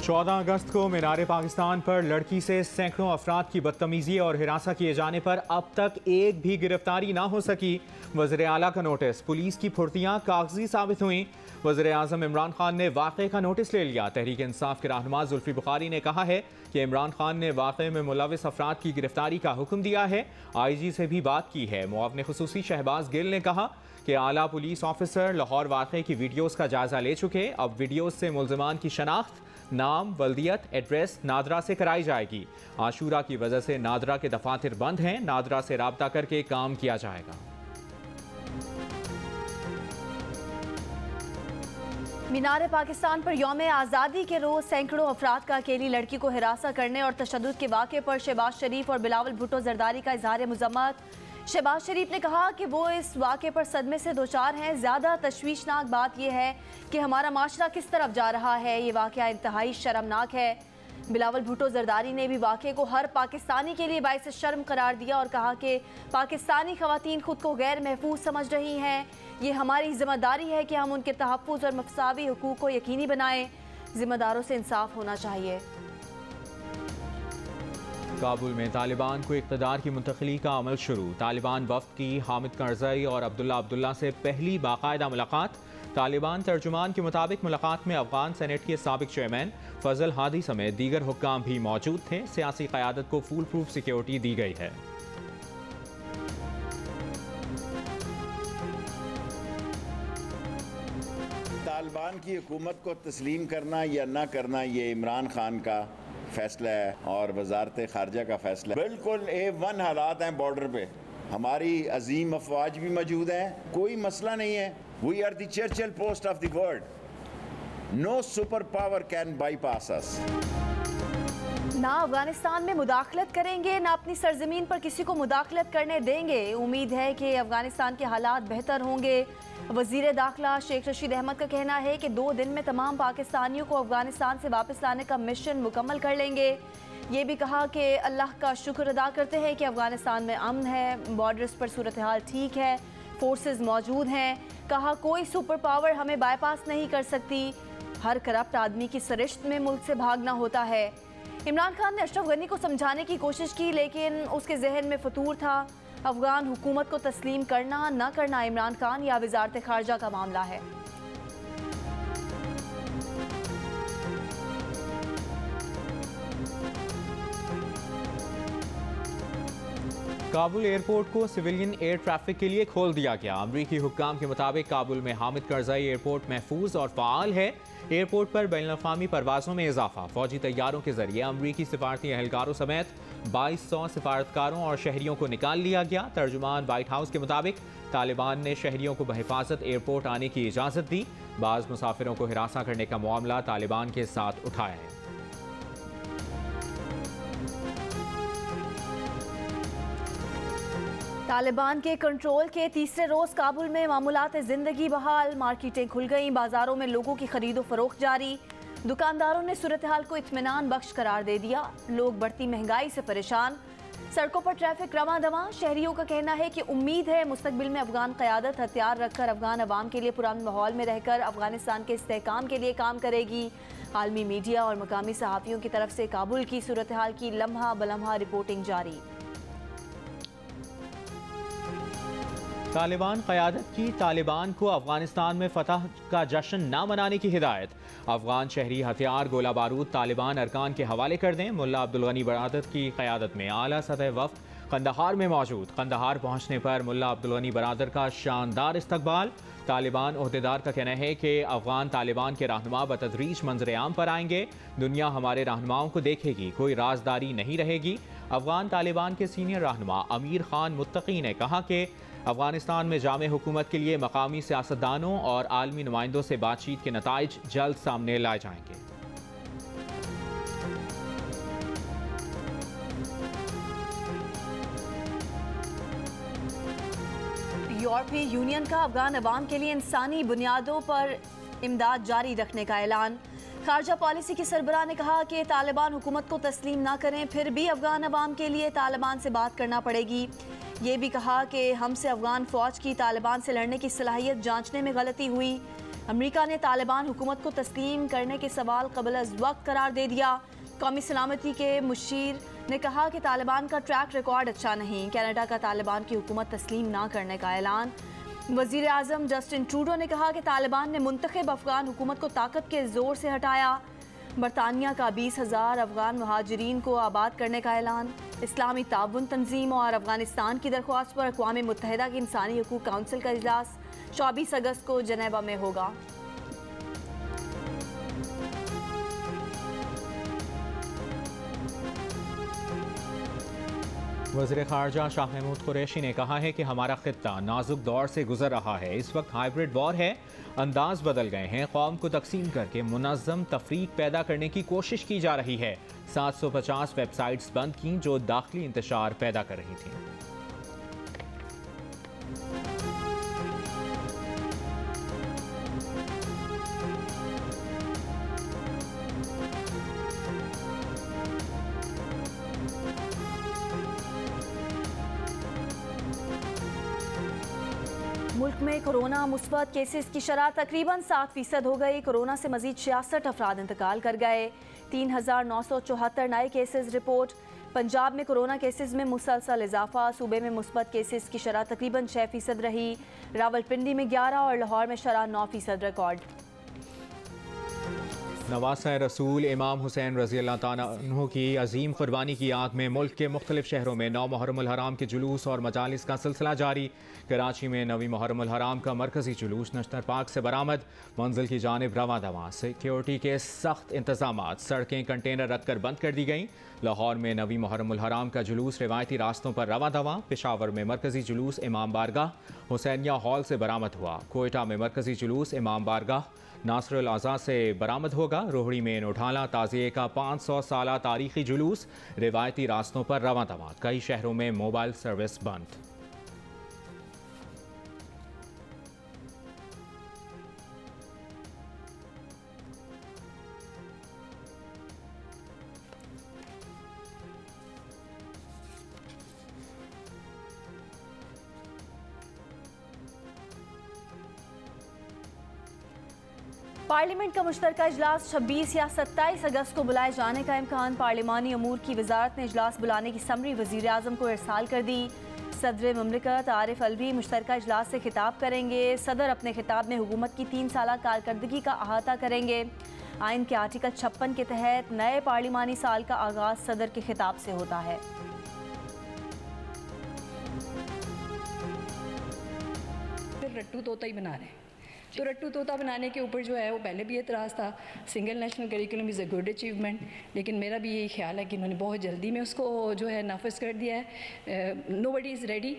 14 अगस्त को मीनार पाकिस्तान पर लड़की से सैकड़ों अफराद की बदतमीजी और हिरासा किए जाने पर अब तक एक भी गिरफ्तारी ना हो सकी। वज़ीर आला का नोटिस, पुलिस की फुर्तियां कागजी साबित हुई। वज़ीर आज़म इमरान खान ने वाक़े का नोटिस ले लिया। तहरीक इंसाफ के रहनुमा जुल्फी बुखारी ने कहा है कि इमरान खान ने वाक़े में मुलविस अफराद की गिरफ्तारी का हुक्म दिया है। IG से भी बात की है। मुआवने खुसूसी शहबाज गिल ने कहा कि आला पुलिस ऑफिसर लाहौर वाक़े की वीडियोज़ का जायज़ा ले चुके। अब वीडियोज़ से मुल्ज़िमान की शनाख्त, नाम, वल्दियत, एड्रेस नादरा से कराई जाएगी। आशूरा की वजह से नादरा के दफातर बंद हैं। नादरा से राब्ता करके काम किया जाएगा। मीनार पाकिस्तान पर यौम आज़ादी के रोज़ सैकड़ों अफराद का अकेली लड़की को हिरासा करने और तशद्दुद के वाक़े पर शहबाज शरीफ और बिलावल भुट्टो जरदारी का इजहार मुज़म्मत। शहबाज शरीफ ने कहा कि वो इस वाक़े पर सदमे से दोचार हैं। ज़्यादा तशवीशनाक बात यह है कि हमारा माशरा किस तरफ जा रहा है। ये वाक़या इंतहाई शर्मनाक है। बिलावल भुट्टो जरदारी ने भी वाक़े को हर पाकिस्तानी के लिए बाइस शर्म करार दिया और कहा कि पाकिस्तानी ख़वातीन खुद को गैर महफूज समझ रही हैं। ये हमारी ज़िम्मेदारी है कि हम उनके तहफ़्फ़ुज़ और मसावी हुकूक़ को यकीनी बनाएं। ज़िम्मेदारों से इंसाफ होना चाहिए। काबुल में तालिबान को इक़्तिदार की मुंतक़ली का अमल शुरू। तालिबान वफ़द की हामिद करज़ई और अब्दुल्ला से पहली बाकायदा मुलाकात। तालिबान तर्जुमान के मुताबिक मुलाकात में अफ़गान सेनेट के साबिक़ चेयरमैन फजल हादी समेत दीगर हुक्काम भी मौजूद थे। सियासी क़यादत को फूल प्रूफ सिक्योरिटी दी गई है। तालिबान की हुकूमत को तस्लीम करना या ना करना ये इमरान खान का फैसला है और वजारत खारजा का फैसला है। बिल्कुल A1 हालात हैं बॉर्डर पे। हमारी अजीम अफवाज भी मौजूद हैं, कोई मसला नहीं है। We are the Churchill post of the world. No super power can bypass us. ना अफगानिस्तान में मुदाखलत करेंगे, ना अपनी सरजमीन पर किसी को मुदाखलत करने देंगे। उम्मीद है कि अफगानिस्तान के हालात बेहतर होंगे। वज़ीर दाखिला शेख रशीद अहमद का कहना है कि 2 दिन में तमाम पाकिस्तानियों को अफगानिस्तान से वापस लाने का मिशन मुकम्मल कर लेंगे। ये भी कहा कि अल्लाह का शुक्र अदा करते हैं कि अफगानिस्तान में अमन है, बॉर्डर्स पर सूरत हाल ठीक है, फोर्सेस मौजूद हैं। कहा कोई सुपर पावर हमें बाईपास नहीं कर सकती। हर करप्ट आदमी की सरिश्त में मुल्क से भागना होता है। इमरान खान ने अशरफ गनी को समझाने की कोशिश की, लेकिन उसके जहन में फतूर था। अफगान हुकूमत को तस्लीम करना न करना इमरान खान या वजारत खारजा का मामला है। काबुल एयरपोर्ट को सिविलियन एयर ट्रैफिक के लिए खोल दिया गया। अमरीकी हुक्काम के मुताबिक काबुल में हामिद करज़ई एयरपोर्ट महफूज और फ़ाल है। एयरपोर्ट पर बैनुल-अक़वामी परवाज़ों में इजाफा। फ़ौजी तैयारों के जरिए अमरीकी सिफारती एहलकारों समेत 2200 सिफारतकारों और शहरियों को निकाल लिया गया। तर्जुमान वाइट हाउस के मुताबिक तालिबान ने शहरियों को बहिफाजत एयरपोर्ट आने की इजाज़त दी। बाज़ मुसाफिरों को हिरासा करने का मामला तालिबान के साथ उठाया है। तालिबान के कंट्रोल के तीसरे रोज़ काबुल में मामूलात ज़िंदगी बहाल। मार्केटें खुल गईं, बाज़ारों में लोगों की खरीदो फरोख्त जारी। दुकानदारों ने सूरत हाल को इत्मीनान बख्श करार दे दिया। लोग बढ़ती महंगाई से परेशान। सड़कों पर ट्रैफिक रवां दवां। शहरियों का कहना है कि उम्मीद है मुस्तकबिल में अफगान क़यादत हथियार रखकर अफगान अवाम के लिए पुराने माहौल में रहकर अफगानिस्तान के इस्तेहकाम के लिए काम करेगी। आलमी मीडिया और मकामी सहाफ़ियों की तरफ से काबुल की सूरत हाल की लम्हा बलम्हा रिपोर्टिंग जारी। तालिबान क़यादत की तालिबान को अफगानिस्तान में फतह का जश्न न मनाने की हिदायत। अफगान शहरी हथियार गोला बारूद तालिबान अरकान के हवाले कर दें। मुल्ला अब्दुल गनी बरादत की क़यादत में आला सतह वफ़द कंदहार में मौजूद। कंदहार पहुँचने पर मुल्ला अब्दुल गनी बरादर का शानदार इस्तकबाल। तालिबान ओहदेदार का कहना है कि अफगान तालिबान के रहनुमा बतदरीज मंजर आम पर आएंगे। दुनिया हमारे रहनुमाओं को देखेगी, कोई राजदारी नहीं रहेगी। अफगान तालिबान के सीनियर रहनुमा अमीर खान मुत्तकी ने कहा कि अफगानिस्तान में जामे हुकूमत के लिए मकामी सियासतदानों और आलमी नुमाइंदों से बातचीत के नताइज जल्द सामने लाए जाएंगे। यूरोपीय यूनियन का अफगान अवाम के लिए इंसानी बुनियादों पर इमदाद जारी रखने का ऐलान। खारजा पॉलिसी की सरबराह ने कहा कि तालिबान हुकूमत को तस्लीम ना करें, फिर भी अफगान अवाम के लिए तालिबान से बात करना पड़ेगी। ये भी कहा कि हमसे अफगान फ़ौज की तालिबान से लड़ने की सलाहियत जांचने में गलती हुई। अमेरिका ने तालिबान हुकूमत को तस्लीम करने के सवाल क़ब्ल अज़ वक्त करार दे दिया। कौमी सलामती के मुशीर ने कहा कि तालिबान का ट्रैक रिकॉर्ड अच्छा नहीं। कनाडा का तालिबान की हुकूमत तस्लीम ना करने का ऐलान। वज़ीर आज़म जस्टिन ट्रूडो ने कहा कि तालिबान ने मुंतखब अफगान हुकूमत को ताकत के ज़ोर से हटाया। बरतानिया का 20,000 अफगान मुहाजिरीन को आबाद करने का ऐलान। इस्लामी ताउन तंजीम और अफगानिस्तान की दरख्वास्त पर अक़वाम मुत्तहिदा की इंसानी हकूक़ काउंसिल का इजलास 24 अगस्त को जनेवा में होगा। वज़ीर ख़ारजा शाह महमूद कुरैशी ने कहा है कि हमारा खित्ता नाजुक दौर से गुजर रहा है। इस वक्त हाइब्रिड वॉर है, अंदाज बदल गए हैं। कौम को तकसीम करके मुनज़्ज़म तफरीक पैदा करने की कोशिश की जा रही है। 750 वेबसाइट्स बंद की जो दाखिली इंतशार पैदा कर रही थी। मुल्क में कोरोना मुस्बत केसेस की शरह तकरीबन 7% हो गई। कोरोना से मजीद 66 अफराद इंतकाल कर गए। 3,974 नए केसेस रिपोर्ट। पंजाब में कोरोना केसेस में मुसलसल इजाफा। सूबे में मुस्बत केसेस की शरह तकरीबन 6% रही। रावलपिंडी में 11 और लाहौर में शरह 9% रिकॉर्ड। नवासा रसूल इमाम हुसैन रज़ी अल्लाह तआला अन्हु की अजीम कुर्बानी की याद में मुल्क के मुख्तलिफ शहरों में 9 मुहर्रमुल हराम के जुलूस और मजालिस का सिलसिला जारी। कराची में 9वीं मुहर्रमुल हराम का मरकजी जुलूस नश्तर पार्क से बरामद। मंजिल की जानिब रवां दवां। सिक्योरिटी के सख्त इंतजाम। सड़कें कंटेनर रख कर बंद कर दी गई। लाहौर में 9वीं मुहर्रमुल हराम का जुलूस रिवायती रास्तों पर रवां दवां। पेशावर में मरकजी जुलूस इमाम बारगाह हुसैनिया हॉल से बरामद हुआ। कोयटा में मरकजी जुलूस इमाम बारगाह नासरुल आज़ा से बरामद होगा। रोहड़ी में नोठाला ताज़िए का 500 साला तारीखी जुलूस रिवायती रास्तों पर रवां दवां। कई शहरों में मोबाइल सर्विस बंद। पार्लियामेंट का मुश्तरका इजलास 26 या 27 अगस्त को बुलाए जाने का इम्कान। पार्लिमानी अमूर की वजारत ने इजलास बुलाने की समरी वज़ीर आज़म को इरसाल कर दी। सदर मुमलिकत आरिफ अलवी मुश्तरका इजलास से खिताब करेंगे। सदर अपने खिताब में हुकूमत की 3 साला कारकर्दगी का अहाता करेंगे। आइन के आर्टिकल 56 के तहत नए पार्लिमानी साल का आगाज़ सदर के खिताब से होता है। रट्टू तोता ही बना रहे हैं, तो रट्टू तोता बनाने के ऊपर जो है वो पहले भी एतराज़ था। Single national curriculum is a good achievement, लेकिन मेरा भी यही ख्याल है कि उन्होंने बहुत जल्दी में उसको जो है नाफिज कर दिया है। Nobody is ready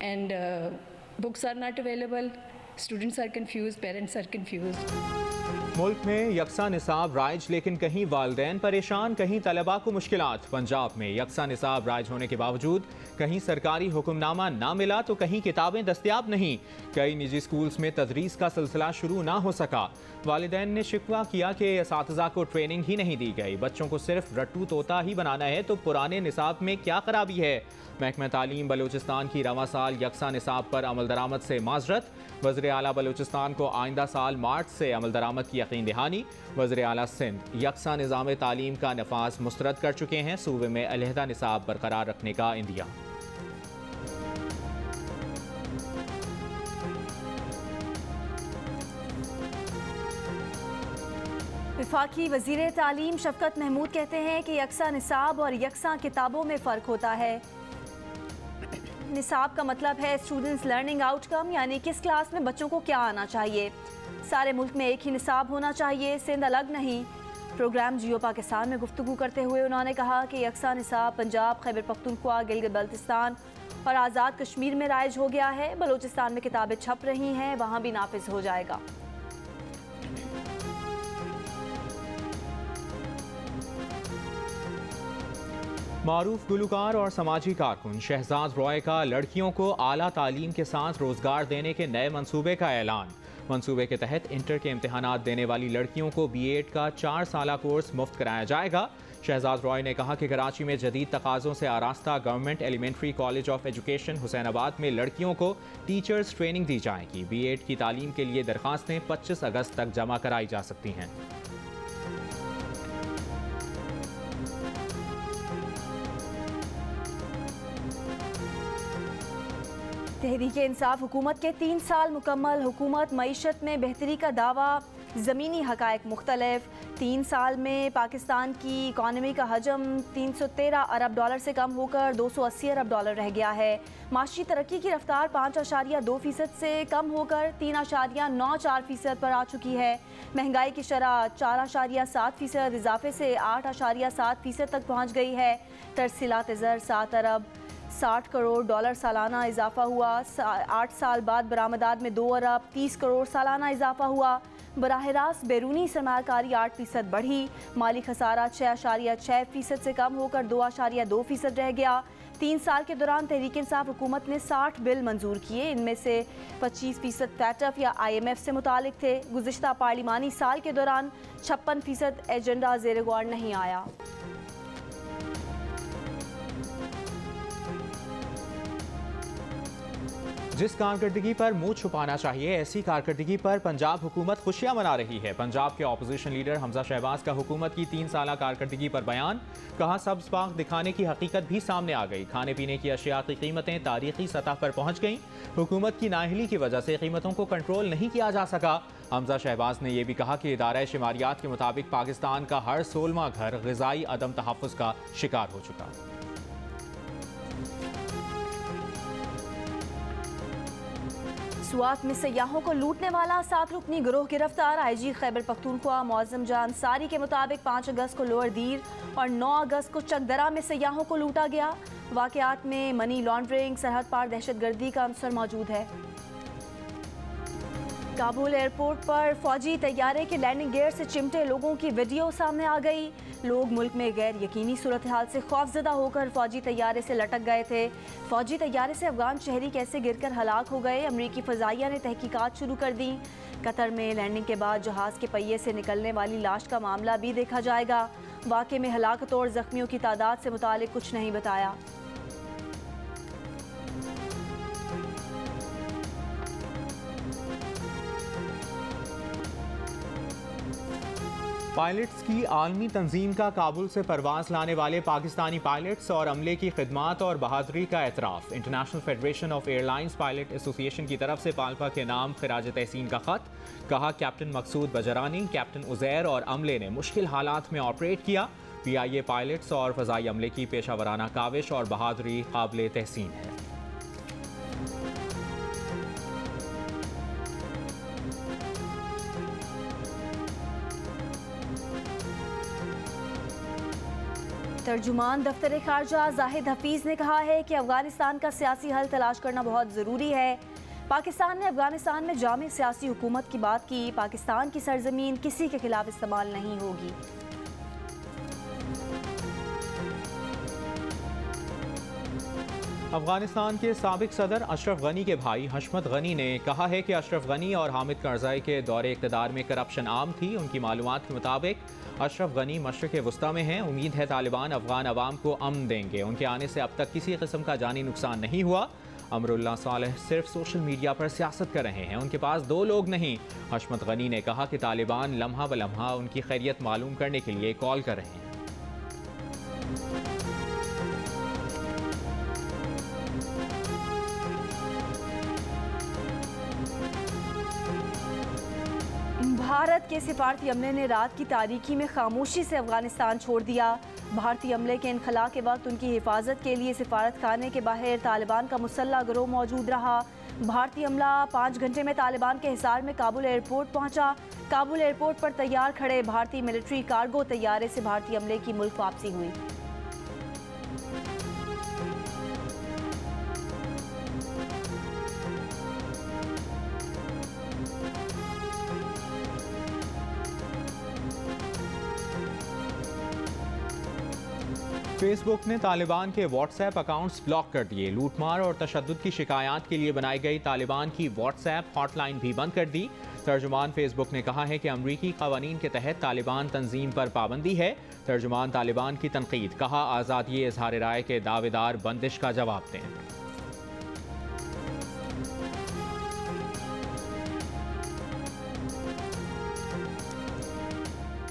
and books are not available, students are confuse, parents are confuse. मुल्क में यकसा निसाब राइज, लेकिन कहीं वालदैन परेशान, कहीं तलबा को मुश्किलात। पंजाब में यकसा निसाब राइज होने के बावजूद कहीं सरकारी हुक्मनामा ना मिला तो कहीं किताबें दस्तयाब नहीं। कई निजी स्कूल्स में तदरीस का सिलसिला शुरू ना हो सका। वालिदैन ने शिकवा किया कि असातिज़ा को ट्रेनिंग ही नहीं दी गई। बच्चों को सिर्फ रट्टू तोता ही बनाना है तो पुराने निसाब में क्या खराबी है। महकमा तालीम बलूचिस्तान की रवां साल यकसा निसाब पर अमल दरामद से माजरत। वज़ीर आला बलूचिस्तान को आइंदा साल मार्च से अमल दरामद की यकीन दहानी। वज़ीर आला सिंध यकसा निज़ाम तालीम का नफाज मुस्तरद कर चुके हैं। सूबे में अलहदा निसाब बरकरार रखने का इंदिया। वफाकी वज़ीर तालीम शफकत महमूद कहते हैं कि यकसा निसाब और यकसा किताबों में फ़र्क होता है। निसाब का मतलब है स्टूडेंट्स लर्निंग आउटकम, यानी किस क्लास में बच्चों को क्या आना चाहिए। सारे मुल्क में एक ही निसाब होना चाहिए, सिंध अलग नहीं। प्रोग्राम जियो पाकिस्तान में गुफ्तगू करते हुए उन्होंने कहा कि यकसा निसाब पंजाब, खैबर पख्तूनख्वा, गिलगित बल्तिस्तान और आज़ाद कश्मीर में राइज हो गया है। बलूचिस्तान में किताबें छप रही हैं, वहाँ भी नाफिज हो जाएगा। मारूफ गुलकार और समाजी कारकुन शहजाद रॉय का लड़कियों को आला तालीम के साथ रोजगार देने के नए मंसूबे का ऐलान। मंसूबे के तहत इंटर के इम्तिहानात देने वाली लड़कियों को B.Ed का 4 साला कोर्स मुफ्त कराया जाएगा। शहजाद रॉय ने कहा कि कराची में जदीद तकाज़ों से आरास्ता government elementary college of education Husainabad में लड़कियों को टीचर्स ट्रेनिंग दी जाएगी। B.Ed की तालीम के लिए दरख्वास्तें 25 अगस्त तक जमा कराई जा सकती हैं। तहरीक इंसाफ हुकूमत के 3 साल मुकम्मल। हुकूमत मईशत में बेहतरी का दावा, ज़मीनी हक़ाइक़ मुख्तलिफ। 3 साल में पाकिस्तान की इकानमी का हजम 313 अरब डॉलर से कम होकर 280 अरब डॉलर रह गया है। माशी तरक्की की रफ्तार 5.2% से कम होकर 3.94% पर आ चुकी है। महंगाई की शरह 4.7% इजाफे से 8.7% तक पहुँच गई है। तरसीलात ज़र 7 अरब 60 करोड़ डॉलर सालाना इजाफा हुआ। 8 साल बाद बरामदात में 2 अरब 30 करोड़ सालाना इजाफा हुआ। बराह रास्त बैरूनी सरमायाकारी 8% बढ़ी। माली खसारा 6.6% से कम होकर 2.2% रह गया। 3 साल के दौरान तहरीक इंसाफ हुकूमत ने 60 बिल मंजूर किए। इनमें से 25% फैटफ या IMF से मुतालिक थे। गुज़िश्ता पार्लिमानी साल के दौरान 56% एजेंडा ज़ेर गौर नहीं आया। जिस कारकर्दगी पर मुंह छुपाना चाहिए, ऐसी कारकर्दगी पर पंजाब हुकूमत खुशियां मना रही है। पंजाब के ऑपोजिशन लीडर हमजा शहबाज का हुकूमत की 3 साला कारकर्दगी पर बयान। कहा सब्ज़ पाक दिखाने की हकीकत भी सामने आ गई। खाने पीने की अशिया की कीमतें तारीखी सतह पर पहुँच गईं। हुकूमत की नाअहली की वजह से कीमतों को कंट्रोल नहीं किया जा सका। हमजा शहबाज ने यह भी कहा कि इदारा शुमारियात के मुताबिक पाकिस्तान का हर 16वां घर ग़िज़ाई अदम तहफ़्फ़ुज़ का शिकार हो चुका। सुआत में सयाहों को लूटने वाला 7 रुकनी गिरोह गिरफ्तार। IG खैबर पख्तूनख्वा मौज़म जान सारी के मुताबिक 5 अगस्त को लोअर दीर और 9 अगस्त को चकदरा में सयाहों को लूटा गया। वाक़यात में मनी लॉन्ड्रिंग, सरहद पार दहशतगर्दी का अंसर मौजूद है। काबुल एयरपोर्ट पर फौजी तैयारे के लैंडिंग गियर से चिमटे लोगों की वीडियो सामने आ गई। लोग मुल्क में गैर यकीनी सूरत हाल से खौफजदा होकर फौजी तैयारे से लटक गए थे। फौजी तैयारे से अफगान शहरी कैसे गिरकर हलाक हो गए, अमरीकी फ़ज़ाइया ने तहकीकात शुरू कर दी। कतर में लैंडिंग के बाद जहाज़ के पहिए से निकलने वाली लाश का मामला भी देखा जाएगा। वाक़े में हलाकतों और ज़ख्मियों की तादाद से मुतालिक कुछ नहीं बताया। पायलट्स की आलमी तंजीम का काबुल से परवाज़ लाने वाले पाकिस्तानी पायलट्स और अमले की खिदमात और बहादुरी का एतराफ़। International federation of airlines pilot association की तरफ से पालपा के नाम खिराज तहसीन का ख़त। कहा कैप्टन मकसूद बजरानी, कैप्टन उज़ैर और अमले ने मुश्किल हालात में ऑपरेट किया। PIA पायलट्स और फ़ज़ाई अमले की पेशा वराना काविश और बहादुरी काबिल तहसीन है। तर्जुमान दफ्तर खारजा जाहिद हफीज़ ने कहा है कि अफगानिस्तान का सियासी हल तलाश करना बहुत ज़रूरी है। पाकिस्तान ने अफगानिस्तान में जामे सियासी हुकूमत की बात की। पाकिस्तान की सरजमीन किसी के खिलाफ इस्तेमाल नहीं होगी। अफगानिस्तान के साबिक सदर अशरफ गनी के भाई हशमत गनी ने कहा है कि अशरफ गनी और हामिद करज़ई के दौरे इक़्तिदार में करप्शन आम थी। उनकी मालूमात के मुताबिक अशरफ गनी मशरिक़ वस्ता में हैं। उम्मीद है तालिबान अफगान अवाम को अमन देंगे। उनके आने से अब तक किसी किस्म का जानी नुकसान नहीं हुआ। अमरुल्लाह सालेह सिर्फ सोशल मीडिया पर सियासत कर रहे हैं, उनके पास 2 लोग नहीं। हशमत गनी ने कहा कि तालिबान लम्हा ब लम्हा उनकी खैरियत मालूम करने के लिए कॉल कर रहे हैं। भारत के सिफारती अमले ने रात की तारीकी में खामोशी से अफगानिस्तान छोड़ दिया। भारतीय अमले के इनखला के वक्त उनकी हिफाजत के लिए सिफारत खाने के बाहर तालिबान का मुसल्ला गिरोह मौजूद रहा। भारतीय अमला 5 घंटे में तालिबान के हिसार में काबुल एयरपोर्ट पहुंचा। काबुल एयरपोर्ट पर तैयार खड़े भारतीय मिलिट्री कार्गो तैयारे से भारतीय अमले की मुल्क वापसी हुई। फेसबुक ने तालिबान के व्हाट्सएप अकाउंट्स ब्लॉक कर दिए। लूटमार और तशद्दुद की शिकायत के लिए बनाई गई तालिबान की व्हाट्सएप हॉटलाइन भी बंद कर दी। तर्जुमान फेसबुक ने कहा है कि अमरीकी कवानीन के तहत तालिबान तंजीम पर पाबंदी है। तर्जुमान तालिबान की तनकीद, कहा आज़ादी इजहार राय के दावेदार बंदिश का जवाब दें।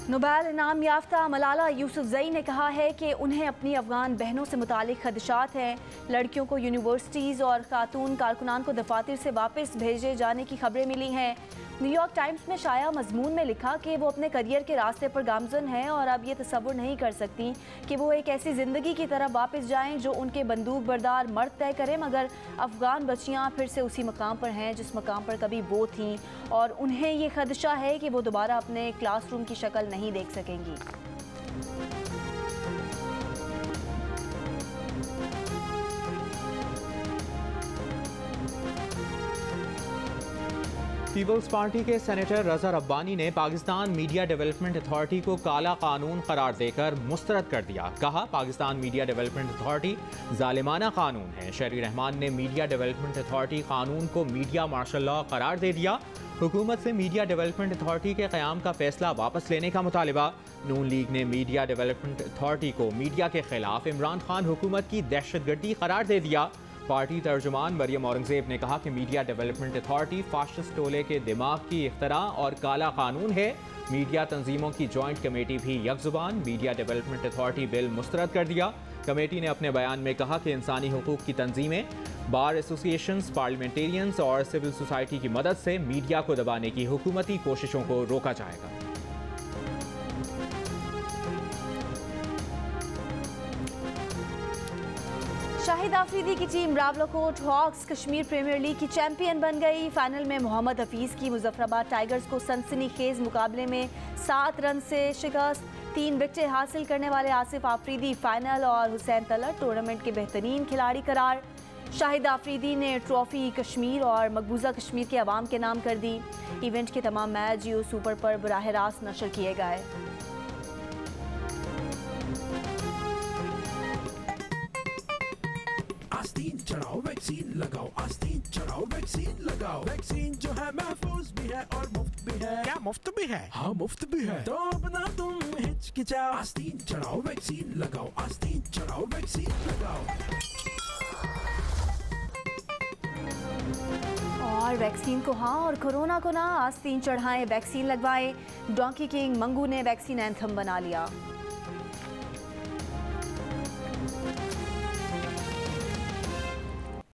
नोबेल इनाम याफ्ता मलाला यूसुफजई ने कहा है कि उन्हें अपनी अफगान बहनों से मुतालिक खदशात हैं। लड़कियों को यूनिवर्सिटीज़ और खातून कारकुनान को दफातर से वापस भेजे जाने की खबरें मिली हैं। न्यूयॉर्क टाइम्स में शाया मजमून में लिखा कि वो अपने करियर के रास्ते पर गामजन हैं और अब ये तसव्वुर नहीं कर सकती कि वो एक ऐसी ज़िंदगी की तरफ वापस जाएं जो उनके बंदूक बरदार मर्द तय करें, मगर अफ़गान बच्चियाँ फिर से उसी मकाम पर हैं जिस मकाम पर कभी वो थीं और उन्हें ये खदशा है कि वो दोबारा अपने क्लासरूम की शक्ल नहीं देख सकेंगी। पीपल्स पार्टी के सेनेटर रज़ा रब्बानी ने पाकिस्तान मीडिया डेवलपमेंट अथॉरिटी को काला कानून करार देकर मुस्तरद कर दिया। कहा पाकिस्तान मीडिया डेवलपमेंट अथॉरिटी जालिमाना कानून है। शहरी रहमान ने मीडिया डेवलपमेंट अथॉरिटी कानून को मीडिया मार्शल लॉ करार दे दिया। हुकूमत से मीडिया डेवलपमेंट अथॉरिटी के क़याम का फैसला वापस लेने का मुतालिबा। नून लीग ने मीडिया डेवलपमेंट अथॉरिटी को मीडिया के खिलाफ इमरान खान हुकूमत की दहशतगर्दी करार दे दिया। पार्टी तर्जुमान मरियम औरंगजेब ने कहा कि मीडिया डेवलपमेंट अथॉरिटी फाशिस्ट टोले के दिमाग की इख्तरा और काला कानून है। मीडिया तंजीमों की जॉइंट कमेटी भी यकजुबान मीडिया डेवलपमेंट अथॉरिटी बिल मुस्तरद कर दिया। कमेटी ने अपने बयान में कहा कि इंसानी हुकूक की तंजीमें, बार एसोसिएशंस, पार्लियामेंटेरियंस और सिविल सोसाइटी की मदद से मीडिया को दबाने की हुकूमती कोशिशों को रोका जाएगा। शाहिद आफरीदी की team Rawalakot Hawks Kashmir premier league की चैंपियन बन गई। फाइनल में मोहम्मद हफीज़ की मुजफ्फराबाद टाइगर्स को सनसनीखेज मुकाबले में 7 रन से शिकस्त। 3 विकेटें हासिल करने वाले आसिफ आफरीदी फाइनल और हुसैन तलत टूर्नामेंट के बेहतरीन खिलाड़ी करार। शाहिद आफरीदी ने ट्रॉफी कश्मीर और मकबूजा कश्मीर के अवाम के नाम कर दी। इवेंट के तमाम मैच जियो सुपर पर बराह रास्त नशर किए गए। आस्तीन चढ़ाओ वैक्सीन लगाओ, आस्तीन चढ़ाओ वैक्सीन लगाओ। वैक्सीन जो है महफूज भी है और मुफ्त भी है। क्या मुफ्त भी है? हाँ मुफ्त भी है। तो अपना तुम हिचकिचाओ, आस्तीन चढ़ाओ वैक्सीन लगाओ, आस्तीन चढ़ाओ वैक्सीन लगाओ। और वैक्सीन को हाँ और कोरोना को ना, आस्तीन चढ़ाएं, वैक्सीन लगवाएं। डोंकी किंग मंगू ने वैक्सीन एंथम बना लिया।